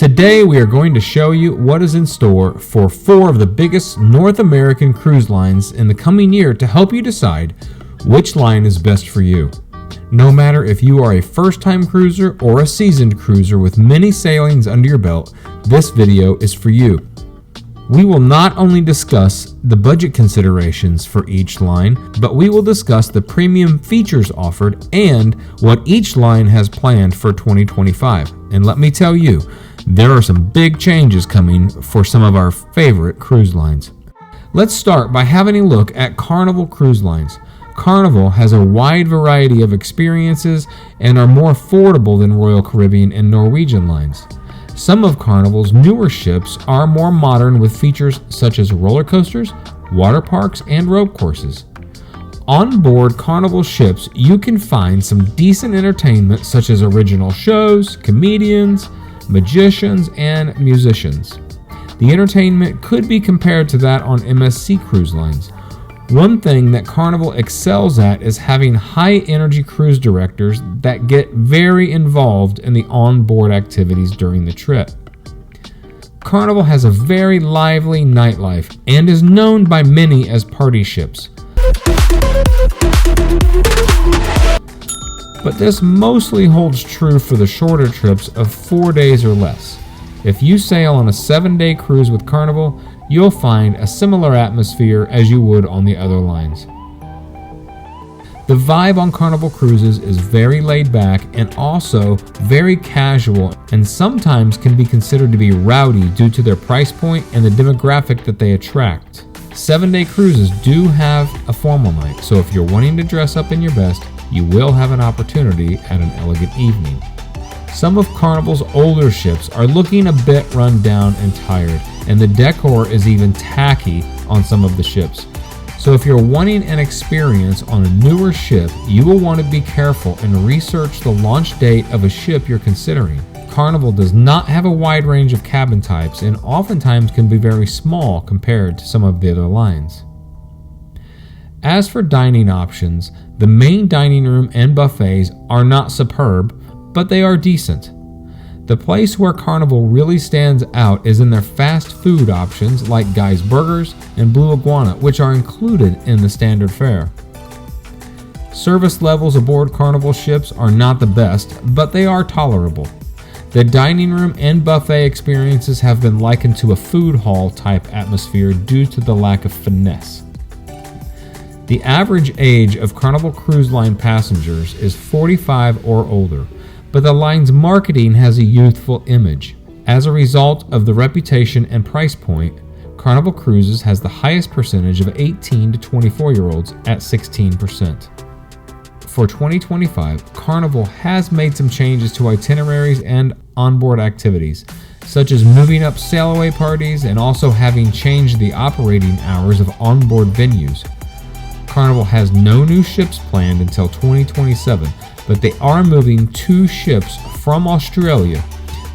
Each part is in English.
Today we are going to show you what is in store for 4 of the biggest North American cruise lines in the coming year to help you decide which line is best for you. No matter if you are a first-time cruiser or a seasoned cruiser with many sailings under your belt, this video is for you. We will not only discuss the budget considerations for each line, but we will discuss the premium features offered and what each line has planned for 2025. And let me tell you, there are some big changes coming for some of our favorite cruise lines. Let's start by having a look at Carnival Cruise Lines. Carnival has a wide variety of experiences and are more affordable than Royal Caribbean and Norwegian lines. Some of Carnival's newer ships are more modern with features such as roller coasters, water parks, and rope courses. On board Carnival ships, you can find some decent entertainment such as original shows, comedians, magicians, and musicians. The entertainment could be compared to that on MSC cruise lines. One thing that Carnival excels at is having high-energy cruise directors that get very involved in the onboard activities during the trip. Carnival has a very lively nightlife and is known by many as party ships. But this mostly holds true for the shorter trips of 4 days or less. If you sail on a 7-day cruise with Carnival, you'll find a similar atmosphere as you would on the other lines. The vibe on Carnival cruises is very laid back and also very casual, and sometimes can be considered to be rowdy due to their price point and the demographic that they attract. 7-day cruises do have a formal night, so if you're wanting to dress up in your best, you will have an opportunity at an elegant evening. Some of Carnival's older ships are looking a bit run down and tired, and the decor is even tacky on some of the ships. So if you're wanting an experience on a newer ship, you will want to be careful and research the launch date of a ship you're considering. Carnival does not have a wide range of cabin types and oftentimes can be very small compared to some of the other lines. As for dining options, the main dining room and buffets are not superb, but they are decent. The place where Carnival really stands out is in their fast food options like Guy's Burgers and Blue Iguana, which are included in the standard fare. Service levels aboard Carnival ships are not the best, but they are tolerable. The dining room and buffet experiences have been likened to a food hall type atmosphere due to the lack of finesse. The average age of Carnival Cruise Line passengers is 45 or older, but the line's marketing has a youthful image. As a result of the reputation and price point, Carnival Cruises has the highest percentage of 18 to 24-year-olds at 16%. For 2025, Carnival has made some changes to itineraries and onboard activities, such as moving up sail-away parties and also having changed the operating hours of onboard venues. Carnival has no new ships planned until 2027, but they are moving 2 ships from Australia.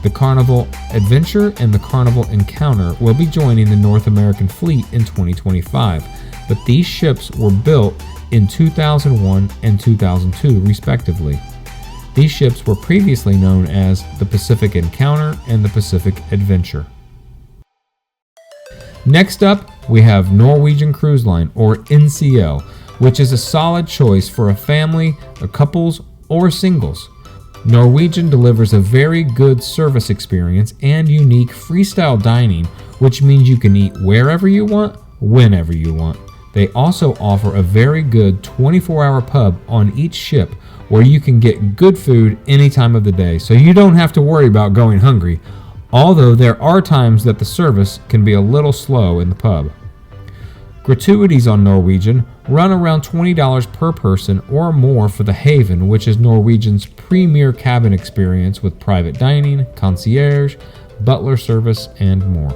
The Carnival Adventure and the Carnival Encounter will be joining the North American fleet in 2025, but these ships were built in 2001 and 2002 respectively. These ships were previously known as the Pacific Encounter and the Pacific Adventure. Next up, we have Norwegian Cruise Line, or NCL, which is a solid choice for a family, a couples, or singles. Norwegian delivers a very good service experience and unique freestyle dining, which means you can eat wherever you want, whenever you want. They also offer a very good 24-hour pub on each ship where you can get good food any time of the day, so you don't have to worry about going hungry, although there are times that the service can be a little slow in the pub. Gratuities on Norwegian run around $20 per person or more for the Haven, which is Norwegian's premier cabin experience with private dining, concierge, butler service, and more.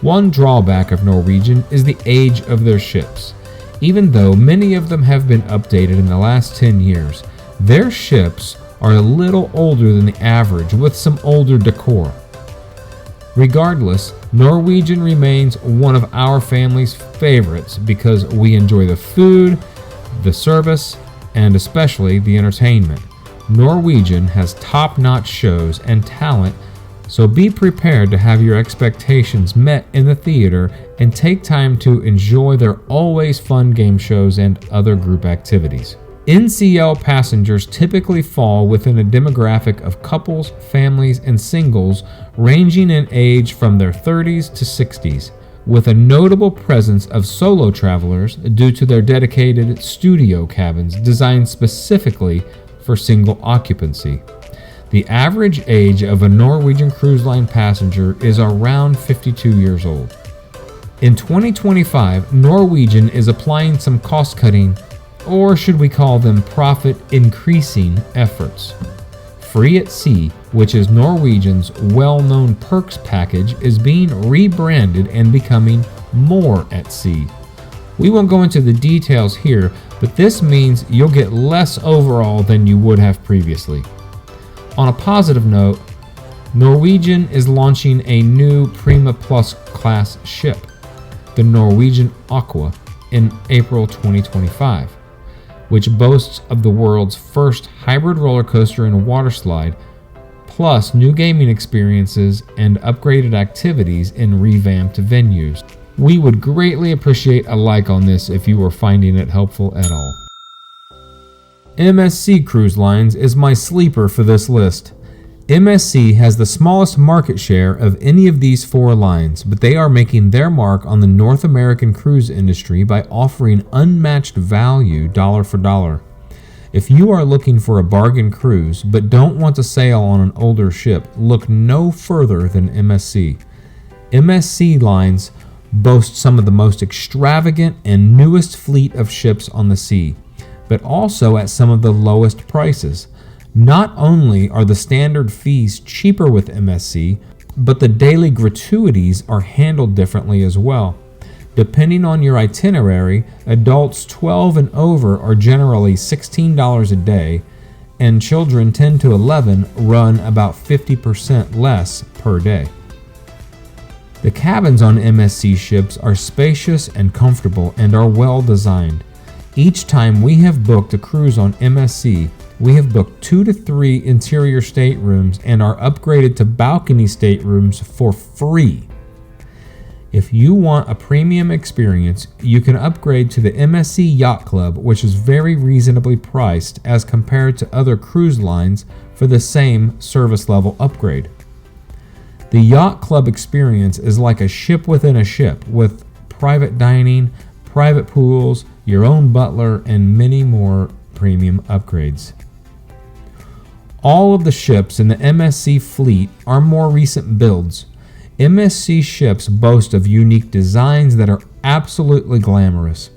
One drawback of Norwegian is the age of their ships. Even though many of them have been updated in the last 10 years, their ships are a little older than the average with some older decor. Regardless, Norwegian remains one of our family's favorites because we enjoy the food, the service, and especially the entertainment. Norwegian has top-notch shows and talent So be prepared to have your expectations met in the theater and take time to enjoy their always fun game shows and other group activities. NCL passengers typically fall within a demographic of couples, families, and singles ranging in age from their 30s to 60s, with a notable presence of solo travelers due to their dedicated studio cabins designed specifically for single occupancy. The average age of a Norwegian Cruise Line passenger is around 52 years old. In 2025, Norwegian is applying some cost-cutting, or should we call them profit-increasing efforts. Free at Sea, which is Norwegian's well-known perks package, is being rebranded and becoming More at Sea. We won't go into the details here, but this means you'll get less overall than you would have previously. On a positive note, Norwegian is launching a new Prima Plus class ship, the Norwegian Aqua, in April 2025. Which boasts of the world's first hybrid roller coaster and water slide, plus new gaming experiences and upgraded activities in revamped venues. We would greatly appreciate a like on this if you are finding it helpful at all. MSC Cruise Lines is my sleeper for this list. MSC has the smallest market share of any of these four lines, but they are making their mark on the North American cruise industry by offering unmatched value dollar for dollar. If you are looking for a bargain cruise but don't want to sail on an older ship, look no further than MSC. MSC Lines boast some of the most extravagant and newest fleet of ships on the sea, but also at some of the lowest prices. Not only are the standard fees cheaper with MSC, but the daily gratuities are handled differently as well. Depending on your itinerary, adults 12 and over are generally $16 a day, and children 10 to 11 run about 50% less per day. The cabins on MSC ships are spacious and comfortable and are well designed. Each time we have booked a cruise on MSC, we have booked 2 to 3 interior staterooms and are upgraded to balcony staterooms for free. If you want a premium experience, you can upgrade to the MSC Yacht Club, which is very reasonably priced as compared to other cruise lines for the same service level upgrade. The Yacht Club experience is like a ship within a ship, with private dining, private pools, your own butler, and many more premium upgrades. All of the ships in the MSC fleet are more recent builds. MSC ships boast of unique designs that are absolutely glamorous.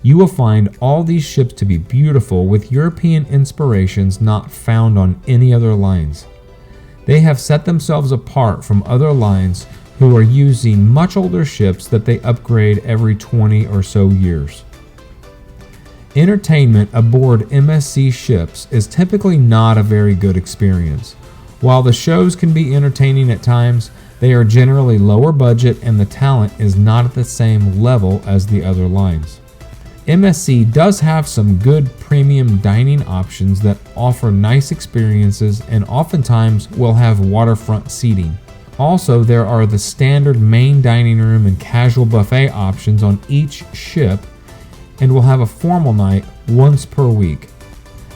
You will find all these ships to be beautiful with European inspirations not found on any other lines. They have set themselves apart from other lines who are using much older ships that they upgrade every 20 or so years. Entertainment aboard MSC ships is typically not a very good experience. While the shows can be entertaining at times, they are generally lower budget and the talent is not at the same level as the other lines. MSC does have some good premium dining options that offer nice experiences and oftentimes will have waterfront seating. Also, there are the standard main dining room and casual buffet options on each ship, and we'll have a formal night once per week.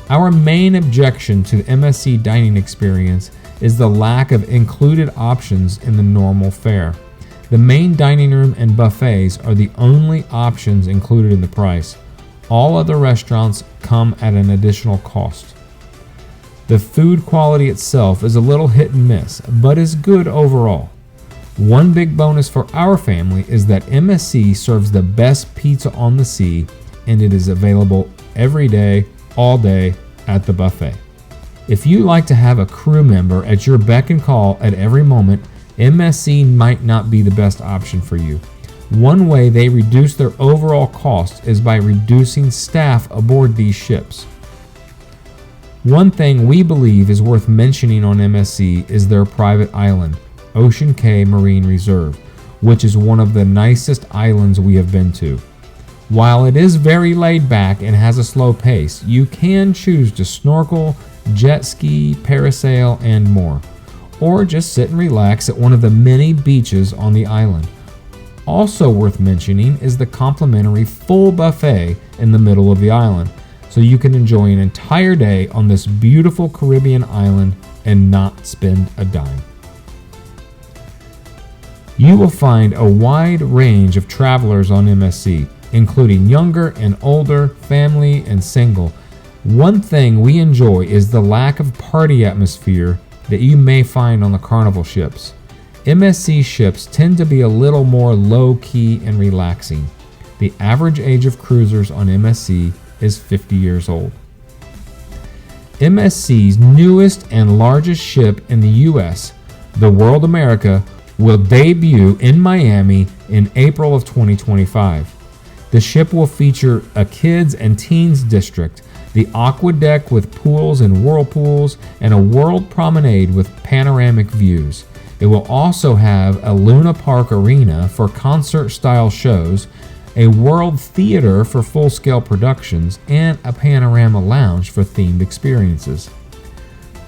Our main objection to the MSC dining experience is the lack of included options in the normal fare. The main dining room and buffets are the only options included in the price. All other restaurants come at an additional cost. The food quality itself is a little hit and miss, but is good overall. One big bonus for our family is that MSC serves the best pizza on the sea, and it is available every day, all day, at the buffet. If you like to have a crew member at your beck and call at every moment, MSC might not be the best option for you. One way they reduce their overall cost is by reducing staff aboard these ships. One thing we believe is worth mentioning on MSC is their private island, Ocean Cay Marine Reserve, which is one of the nicest islands we have been to. While it is very laid back and has a slow pace, you can choose to snorkel, jet ski, parasail, and more. or just sit and relax at one of the many beaches on the island. Also worth mentioning is the complimentary full buffet in the middle of the island, so you can enjoy an entire day on this beautiful Caribbean island and not spend a dime. You will find a wide range of travelers on MSC, including younger and older, family and single. One thing we enjoy is the lack of party atmosphere that you may find on the Carnival ships. MSC ships tend to be a little more low-key and relaxing. The average age of cruisers on MSC is 50 years old. MSC's newest and largest ship in the U.S., the World America, will debut in Miami in April of 2025. The ship will feature a kids and teens district, the aqua deck with pools and whirlpools, and a world promenade with panoramic views. It will also have a Luna Park arena for concert-style shows, a world theater for full-scale productions, and a panorama lounge for themed experiences.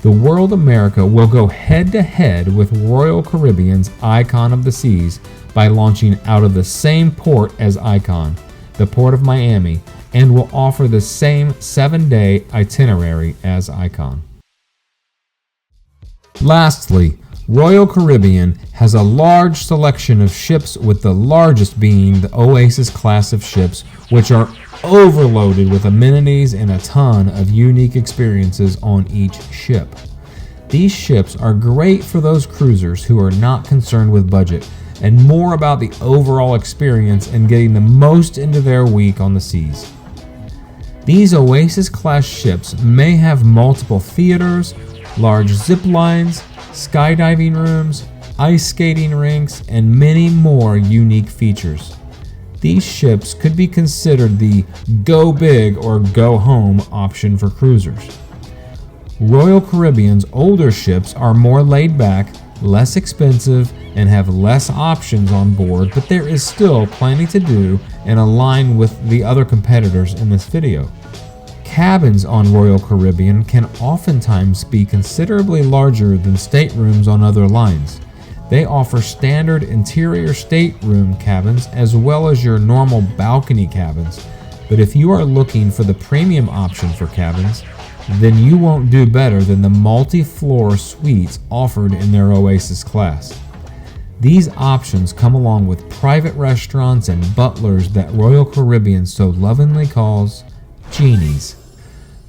The World America will go head-to-head with Royal Caribbean's Icon of the Seas by launching out of the same port as Icon, the Port of Miami, and will offer the same 7-day itinerary as Icon. Lastly, Royal Caribbean has a large selection of ships, with the largest being the Oasis class of ships, which are overloaded with amenities and a ton of unique experiences on each ship. These ships are great for those cruisers who are not concerned with budget and more about the overall experience and getting the most into their week on the seas. These Oasis class ships may have multiple theaters, large zip lines, skydiving rooms, ice skating rinks, and many more unique features. These ships could be considered the go big or go home option for cruisers. Royal Caribbean's older ships are more laid back, less expensive, and have less options on board, but there is still plenty to do and align with the other competitors in this video. Cabins on Royal Caribbean can oftentimes be considerably larger than staterooms on other lines. They offer standard interior stateroom cabins as well as your normal balcony cabins, but if you are looking for the premium option for cabins, then you won't do better than the multi-floor suites offered in their Oasis class. These options come along with private restaurants and butlers that Royal Caribbean so lovingly calls genies.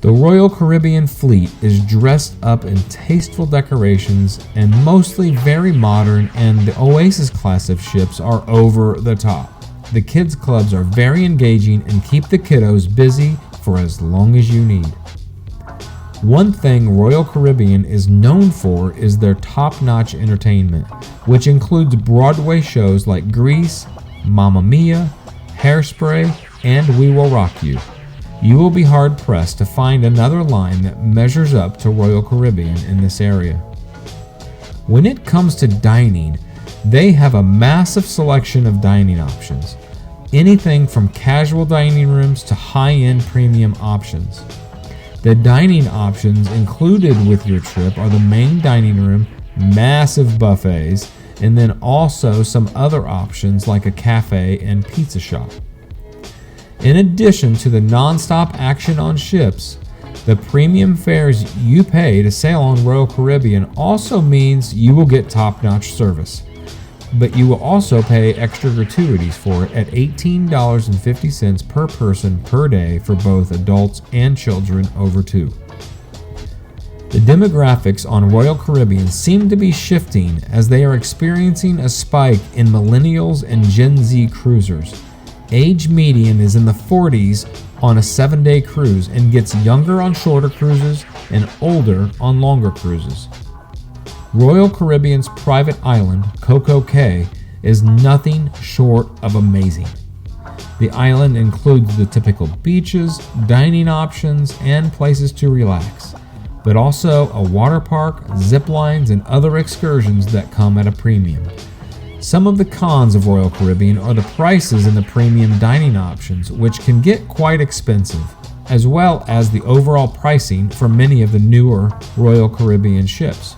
The Royal Caribbean fleet is dressed up in tasteful decorations and mostly very modern, and the Oasis class of ships are over the top. The kids clubs are very engaging and keep the kiddos busy for as long as you need. One thing Royal Caribbean is known for is their top-notch entertainment, which includes Broadway shows like Grease, Mamma Mia, Hairspray, and We Will Rock You. You will be hard-pressed to find another line that measures up to Royal Caribbean in this area. When it comes to dining, they have a massive selection of dining options, anything from casual dining rooms to high-end premium options. The dining options included with your trip are the main dining room, massive buffets, and then also some other options like a cafe and pizza shop. In addition to the non-stop action on ships, the premium fares you pay to sail on Royal Caribbean also means you will get top-notch service, but you will also pay extra gratuities for it at $18.50 per person per day for both adults and children over 2. The demographics on Royal Caribbean seem to be shifting as they are experiencing a spike in millennials and Gen Z cruisers. Age median is in the 40s on a 7-day cruise and gets younger on shorter cruises and older on longer cruises. Royal Caribbean's private island, Coco Cay, is nothing short of amazing. The island includes the typical beaches, dining options, and places to relax, but also a water park, zip lines, and other excursions that come at a premium. Some of the cons of Royal Caribbean are the prices in the premium dining options, which can get quite expensive, as well as the overall pricing for many of the newer Royal Caribbean ships.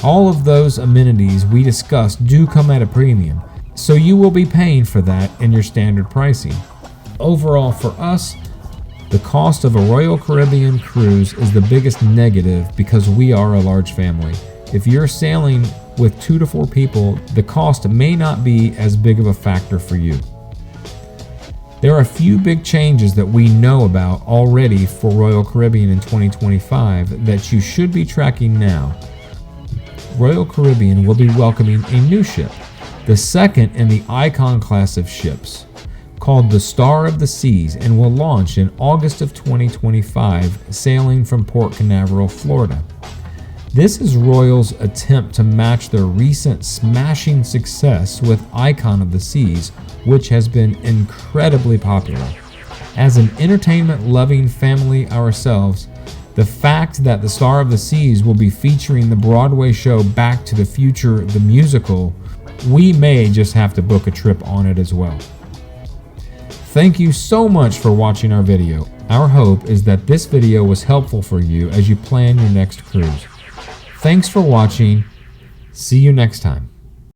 All of those amenities we discussed do come at a premium, so you will be paying for that in your standard pricing. Overall, for us, the cost of a Royal Caribbean cruise is the biggest negative because we are a large family. If you're sailing with 2 to 4 people, the cost may not be as big of a factor for you. There are a few big changes that we know about already for Royal Caribbean in 2025 that you should be tracking now. Royal Caribbean will be welcoming a new ship, the second in the Icon class of ships, called the Star of the Seas, and will launch in August of 2025, sailing from Port Canaveral, Florida. This is Royal's attempt to match their recent smashing success with Icon of the Seas, which has been incredibly popular. As an entertainment-loving family ourselves, the fact that the Star of the Seas will be featuring the Broadway show Back to the Future, the musical, we may just have to book a trip on it as well. Thank you so much for watching our video. Our hope is that this video was helpful for you as you plan your next cruise. Thanks for watching. See you next time.